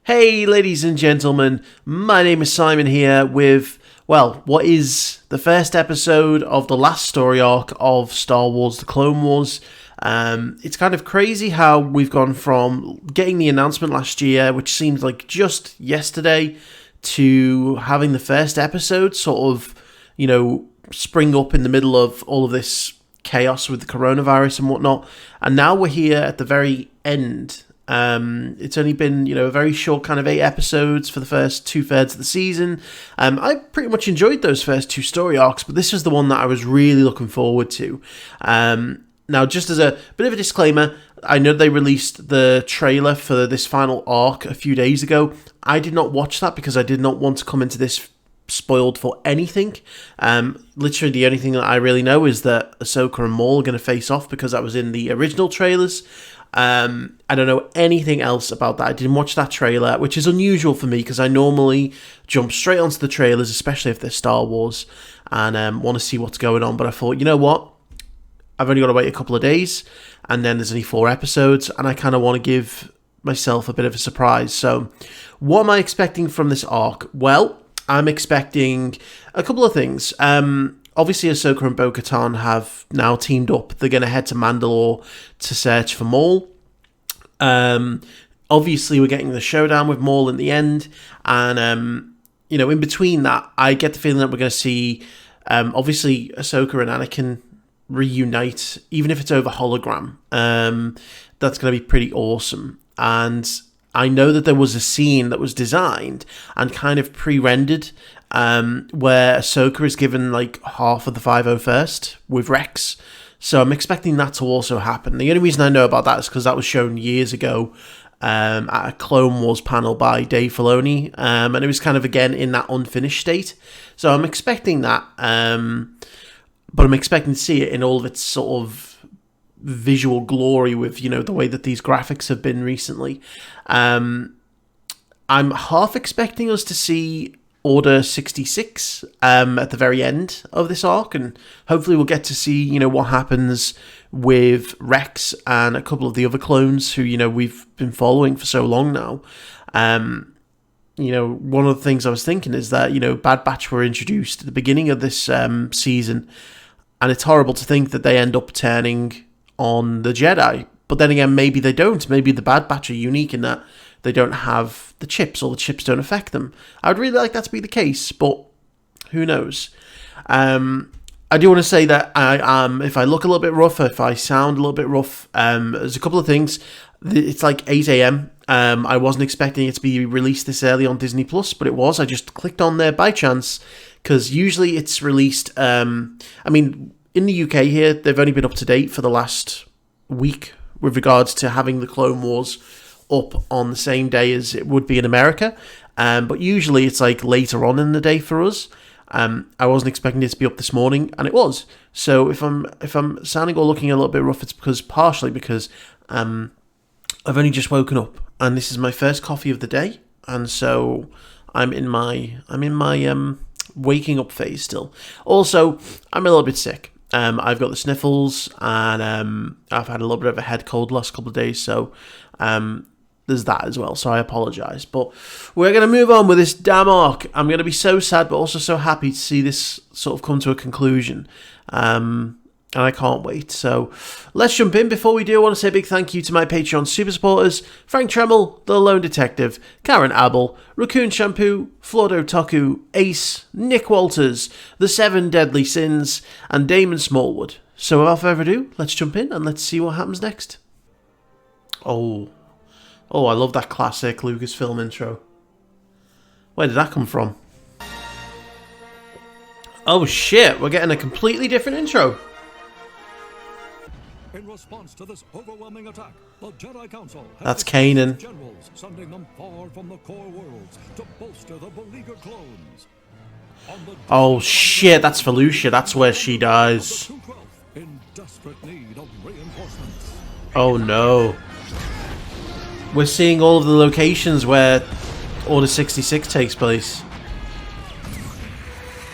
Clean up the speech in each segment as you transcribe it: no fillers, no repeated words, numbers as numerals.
Hey ladies and gentlemen, my name is Simon here with, well, what is the first episode of the last story arc of Star Wars The Clone Wars. It's kind of crazy how we've gone from getting the announcement last year, which seemed like just yesterday, to having the first episode sort of, spring up in the middle of all of this chaos with the coronavirus and whatnot. And now we're here at the very end. It's only been, a very short kind of 8 episodes for the first 2/3 of the season. I pretty much enjoyed those first 2 story arcs, but this was the one that I was really looking forward to. Now, just as a bit of a disclaimer, I know they released the trailer for this final arc a few days ago. I did not watch that because I did not want to come into this spoiled for anything. Literally the only thing that I really know is that Ahsoka and Maul are going to face off because that was in the original trailers. I don't know anything else about that. I didn't watch that trailer, which is unusual for me because I normally jump straight onto the trailers, especially if they're Star Wars, and want to see what's going on. But I thought, you know what? I've only got to wait a couple of days, and then there's only 4 episodes, and I kind of want to give myself a bit of a surprise. So what am I expecting from this arc? Well, I'm expecting a couple of things. Obviously, Ahsoka and Bo-Katan have now teamed up. They're going to head to Mandalore to search for Maul. Obviously, we're getting the showdown with Maul in the end. And, in between that, I get the feeling that we're going to see, obviously, Ahsoka and Anakin reunite, even if it's over hologram. That's going to be pretty awesome. And I know that there was a scene that was designed and kind of pre-rendered where Ahsoka is given like half of the 501st with Rex. So I'm expecting that to also happen. The only reason I know about that is because that was shown years ago at a Clone Wars panel by Dave Filoni. And it was kind of, again, in that unfinished state. So I'm expecting that. But I'm expecting to see it in all of its sort of visual glory with, the way that these graphics have been recently. I'm half expecting us to see Order 66 at the very end of this arc, and hopefully we'll get to see, what happens with Rex and a couple of the other clones who, we've been following for so long now. One of the things I was thinking is that, Bad Batch were introduced at the beginning of this season, and it's horrible to think that they end up turning on the Jedi. But then again, maybe they don't. Maybe the Bad Batch are unique in that they don't have the chips, or the chips don't affect them. I would really like that to be the case, but who knows? I do want to say that if I look a little bit rough, if I sound a little bit rough, there's a couple of things. It's like 8 a.m. I wasn't expecting it to be released this early on Disney Plus, but it was. I just clicked on there by chance, because usually it's released... in the UK here, they've only been up to date for the last week with regards to having the Clone Wars up on the same day as it would be in America. But usually it's like later on in the day for us. I wasn't expecting it to be up this morning, and it was. So if I'm sounding or looking a little bit rough, it's partially because I've only just woken up, and this is my first coffee of the day, and so I'm in my waking up phase still. Also, I'm a little bit sick. I've got the sniffles, and I've had a little bit of a head cold the last couple of days, so there's that as well, so I apologise. But we're going to move on with this damn arc. I'm going to be so sad, but also so happy to see this sort of come to a conclusion. And I can't wait. So let's jump in. Before we do, I want to say a big thank you to my Patreon super supporters: Frank Tremel, TheLoneDetective, Karen Abel, Rakoon Shampoo, Flawed Otaku, Ace, Nick Walters, Se7 Deadly Sins, and Damon Smallwood. So without further ado, let's jump in and let's see what happens next. Oh, I love that classic Lucasfilm intro. Where did that come from? Oh shit, we're getting a completely different intro. In response to this overwhelming attack, the Jedi Council That's Kanan. generals, sending them far from the core worlds to bolster the beleaguered clones. Oh shit, that's Felucia. That's where she dies. In desperate need of reinforcements. Oh no. We're seeing all of the locations where Order 66 takes place.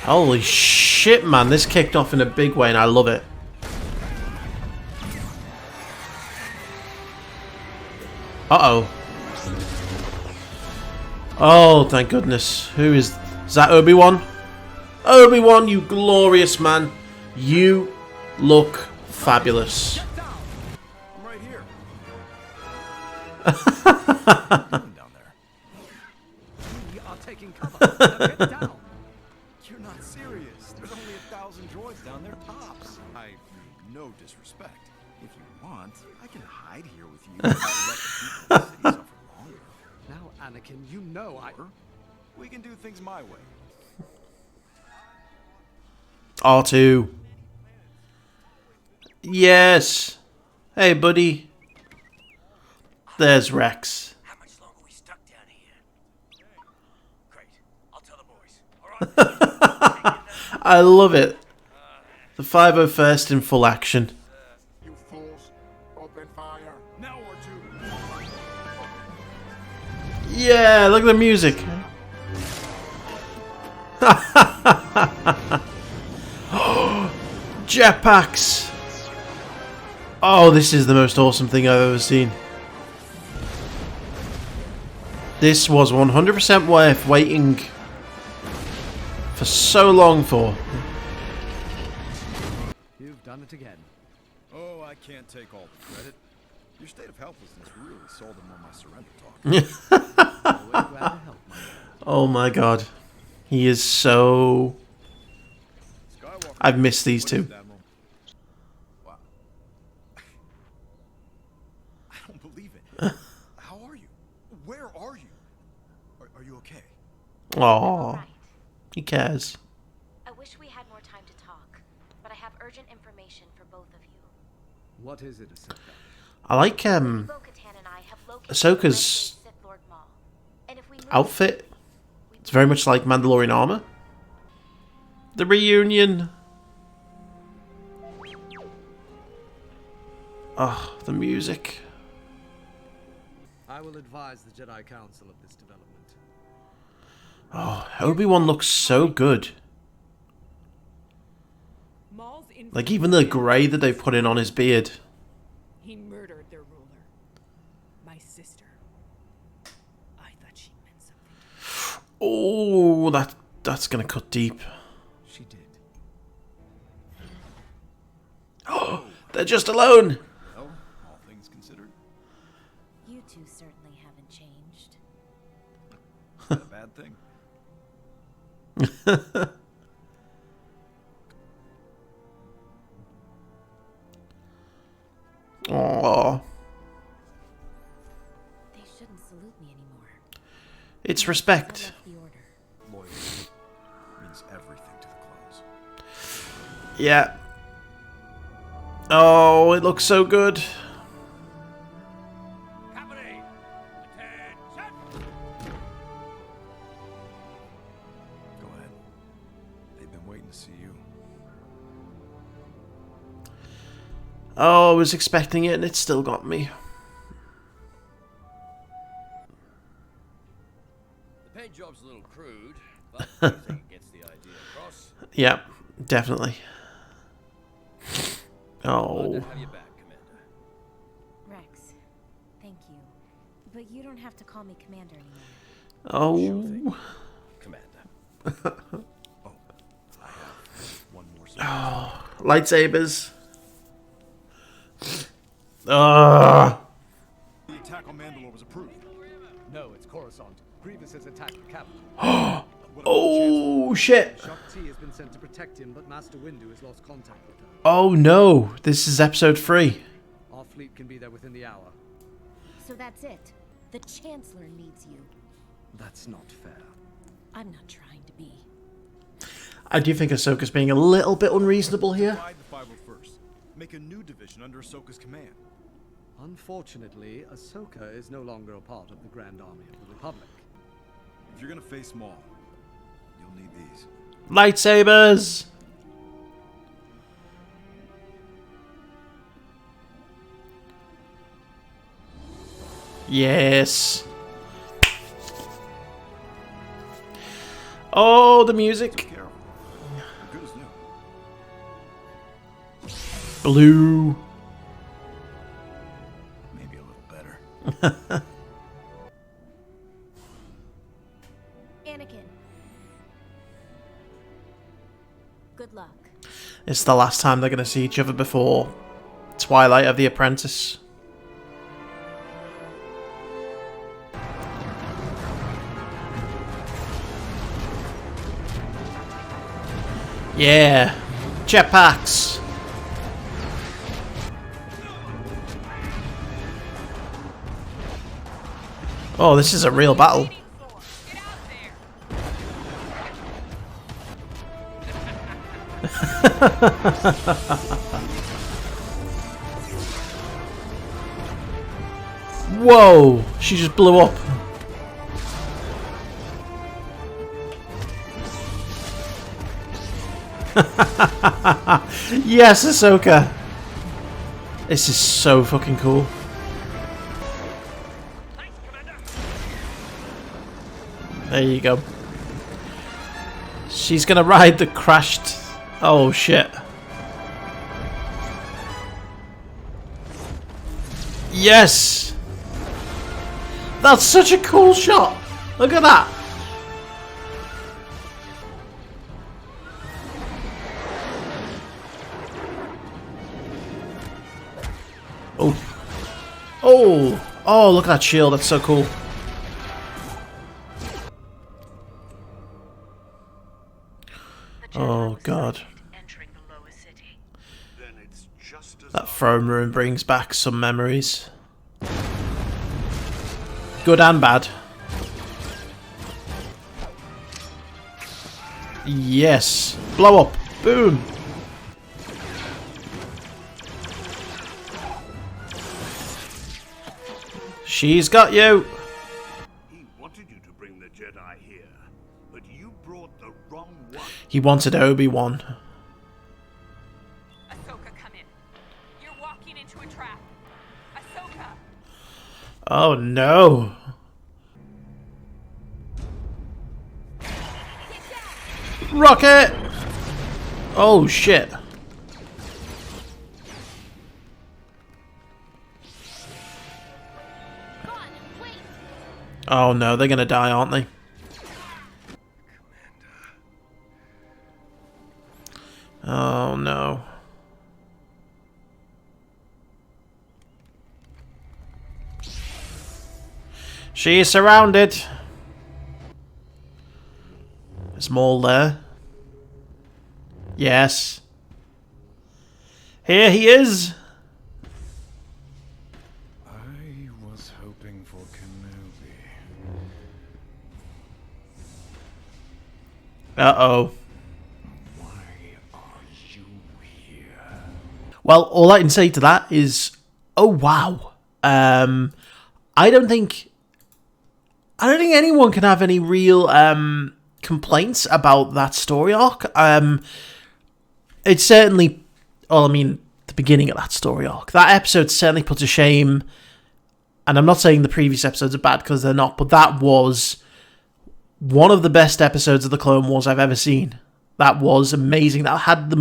Holy shit, man. This kicked off in a big way and I love it. Uh-oh. Oh, thank goodness. Who is that? Obi-Wan? Obi-Wan, you glorious man. You look fabulous. Get down! I'm right here. Down there. We are taking cover. Now get down. You're not serious. There's only 1,000 droids down there tops. I mean, no disrespect. If you want, I can hide here with you and let the people of the city suffer longer. Now, Anakin, you know we can do things my way. R2. Yes. Hey, buddy. There's Rex. How much longer are we stuck down here? Great. I'll tell the boys. All right. I love it. The 501st in full action. You fools, open fire. Now or two. Yeah, look at the music. Jetpacks. Oh, this is the most awesome thing I've ever seen. This was 100% worth waiting for so long for. You've done it again. Oh, I can't take all the credit. Your state of helplessness really sold them on my surrender talk. Always glad to help, my man. Oh my god. He is so... Skywalker, I've missed these what two. is it, Admiral? Wow. I don't believe it. How are you? Where are you? Are you okay? Aww. Right. He cares. I wish we had more time to talk, but I have urgent information for both of you. What is it, Ahsoka? I like Bo-Katan and I have located Ahsoka's the Red Sith Lord Maul. And if we move outfit. It's very much like Mandalorian armor. The reunion. Oh, the music. I will advise the Jedi Council of this development. Oh, Obi-Wan looks so good. Like even the grey that they put in on his beard. He murdered their ruler. My sister. I thought she meant something. Oh, that's gonna cut deep. She did. Oh, they're just alone. Well, all things considered, You two certainly haven't changed. not a bad thing. Oh, They shouldn't salute me anymore. it's I respect. left the order. Loyalty means everything to the clones. Yeah. Oh, it looks so good. Company, attention! Go ahead. They've been waiting to see you. Oh, I was expecting it and it still got me. The paint job's a little crude, but I think it gets the idea across. Yeah, definitely. Glad Oh. to have you back, Commander. Rex, thank you. But you don't have to call me Commander anymore. Oh. Commander. I have one more surprise. Oh. Lightsabers. Ah. The attack on Mandalore was approved. No, it's Coruscant. Grievous has attacked the capital. Oh, shit. Shakti has been sent to protect him, but Master Windu has lost contact with her. Oh, no. This is episode 3. Our fleet can be there within the hour. So that's it. The Chancellor needs you. That's not fair. I'm not trying to be. I do think Ahsoka's being a little bit unreasonable here. Divide the 501st. Make a new division under Ahsoka's command. Unfortunately, Ahsoka is no longer a part of the Grand Army of the Republic. If you're gonna face Maul, you'll need these. Lightsabers. Yes. Oh, the music. Careful. They're good as new. Blue. Maybe a little better. Anakin. Good luck. It's the last time they're going to see each other before Twilight of the Apprentice. Yeah, jetpacks. Oh, this is a real battle. Whoa, she just blew up. Yes, Ahsoka. This is so fucking cool. There you go. She's gonna ride the crashed... Oh shit. Yes! That's such a cool shot! Look at that! Oh. Oh! Oh, look at that shield, that's so cool. Oh god. That throne room brings back some memories. Good and bad. Yes. Blow up. Boom. She's got you. He wanted you to bring the Jedi here, but you brought the wrong one. He wanted Obi-Wan. Ahsoka, come in. You're walking into a trap. Ahsoka. Oh no. Rocket! Oh shit. Oh no, they're gonna die, aren't they? Oh no. She is surrounded. There's Maul there. Yes. Here he is. I was hoping for Kenobi. Uh-oh. Why are you here? Well, all I can say to that is, oh wow. I don't think anyone can have any real complaints about that story arc. It's certainly, well, I mean, the beginning of that story arc. That episode certainly put to shame, and I'm not saying the previous episodes are bad because they're not, but that was one of the best episodes of the Clone Wars I've ever seen. That was amazing. That had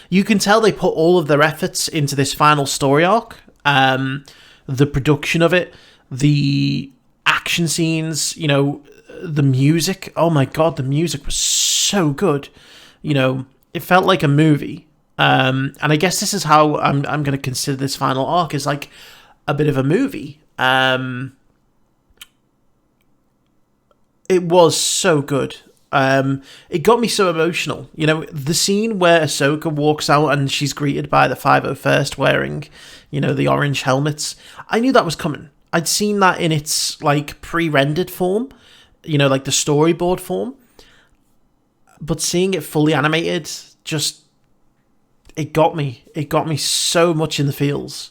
you can tell they put all of their efforts into this final story arc. The production of it, the action scenes, you know, the music. Oh my god, the music was so good. You know, it felt like a movie. And I guess this is how I'm going to consider this final arc, is like a bit of a movie. It was so good. It got me so emotional. You know, the scene where Ahsoka walks out and she's greeted by the 501st wearing, you know, the orange helmets. I knew that was coming. I'd seen that in its, like, pre-rendered form. You know, like the storyboard form. But seeing it fully animated, just... It got me. It got me so much in the feels.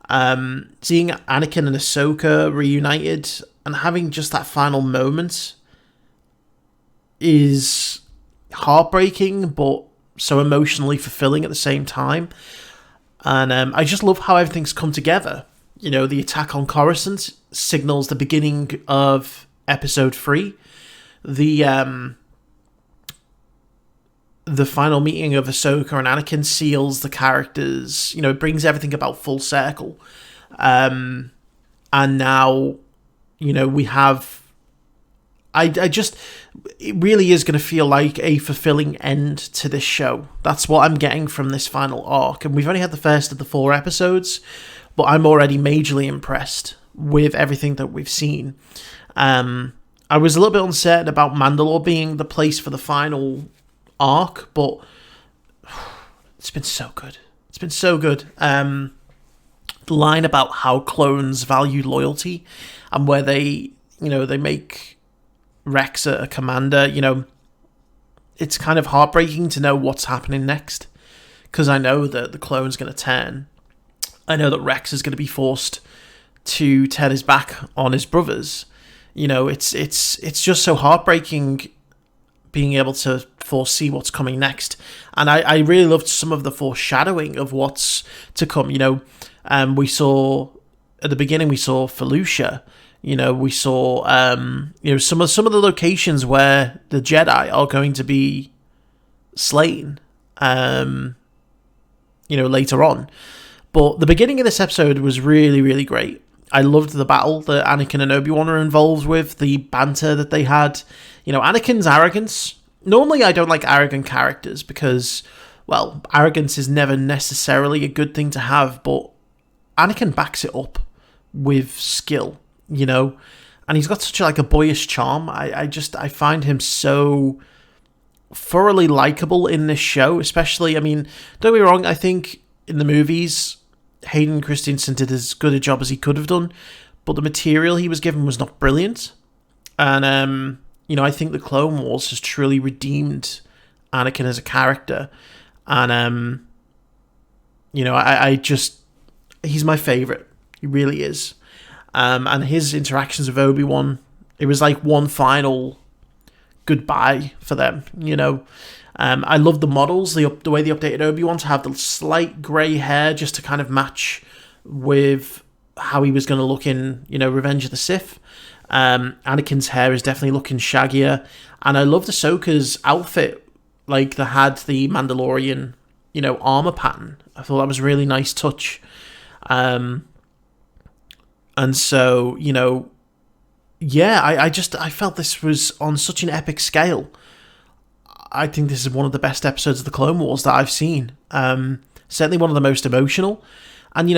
Seeing Anakin and Ahsoka reunited and having just that final moment is heartbreaking, but so emotionally fulfilling at the same time. And I just love how everything's come together. You know, the attack on Coruscant signals the beginning of Episode 3. The final meeting of Ahsoka and Anakin seals the characters. You know, it brings everything about full circle. And now, you know, we have it really is going to feel like a fulfilling end to this show. That's what I'm getting from this final arc. And we've only had the first of the 4 episodes, but I'm already majorly impressed with everything that we've seen. I was a little bit uncertain about Mandalore being the place for the final arc, but it's been so good. It's been so good. The line about how clones value loyalty and where they make Rex a commander, it's kind of heartbreaking to know what's happening next, because I know that the clone's going to turn. I know that Rex is going to be forced to turn his back on his brothers. It's just so heartbreaking being able to foresee what's coming next. And I really loved some of the foreshadowing of what's to come. We saw at the beginning, we saw Felucia. We saw some of the locations where the Jedi are going to be slain. Later on. But the beginning of this episode was really, really great. I loved the battle that Anakin and Obi-Wan are involved with, the banter that they had. Anakin's arrogance. Normally, I don't like arrogant characters because, well, arrogance is never necessarily a good thing to have, but Anakin backs it up with skill, and he's got such a boyish charm. I find him so thoroughly likable in this show, especially, don't get me wrong, I think in the movies, Hayden Christensen did as good a job as he could have done, but the material he was given was not brilliant. And, I think the Clone Wars has truly redeemed Anakin as a character. And, he's my favourite. He really is. And his interactions with Obi-Wan, it was like one final goodbye for them, I love the models, the way they updated Obi-Wan to have the slight grey hair just to kind of match with how he was going to look in, Revenge of the Sith. Anakin's hair is definitely looking shaggier. And I loved Ahsoka's outfit, that had the Mandalorian, armor pattern. I thought that was a really nice touch. And so, I felt this was on such an epic scale. I think this is one of the best episodes of the Clone Wars that I've seen. Certainly one of the most emotional. And,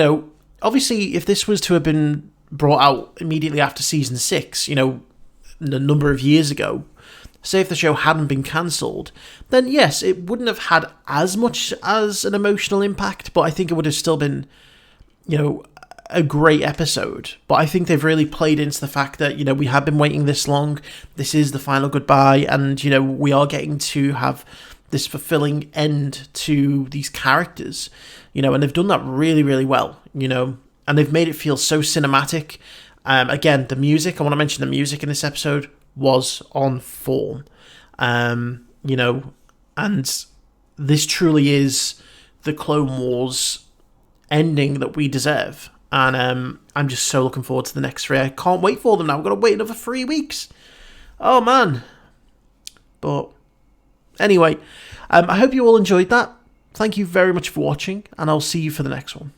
obviously, if this was to have been brought out immediately after Season 6, a number of years ago, say if the show hadn't been cancelled, then yes, it wouldn't have had as much as an emotional impact, but I think it would have still been, a great episode. But I think they've really played into the fact that, we have been waiting this long, this is the final goodbye, and, we are getting to have this fulfilling end to these characters, and they've done that really, really well, and they've made it feel so cinematic. Again, the music, I want to mention the music in this episode was on form, and this truly is the Clone Wars ending that we deserve. And I'm just so looking forward to the next 3. I can't wait for them now. I've got to wait another 3 weeks. Oh, man. But anyway, I hope you all enjoyed that. Thank you very much for watching, and I'll see you for the next one.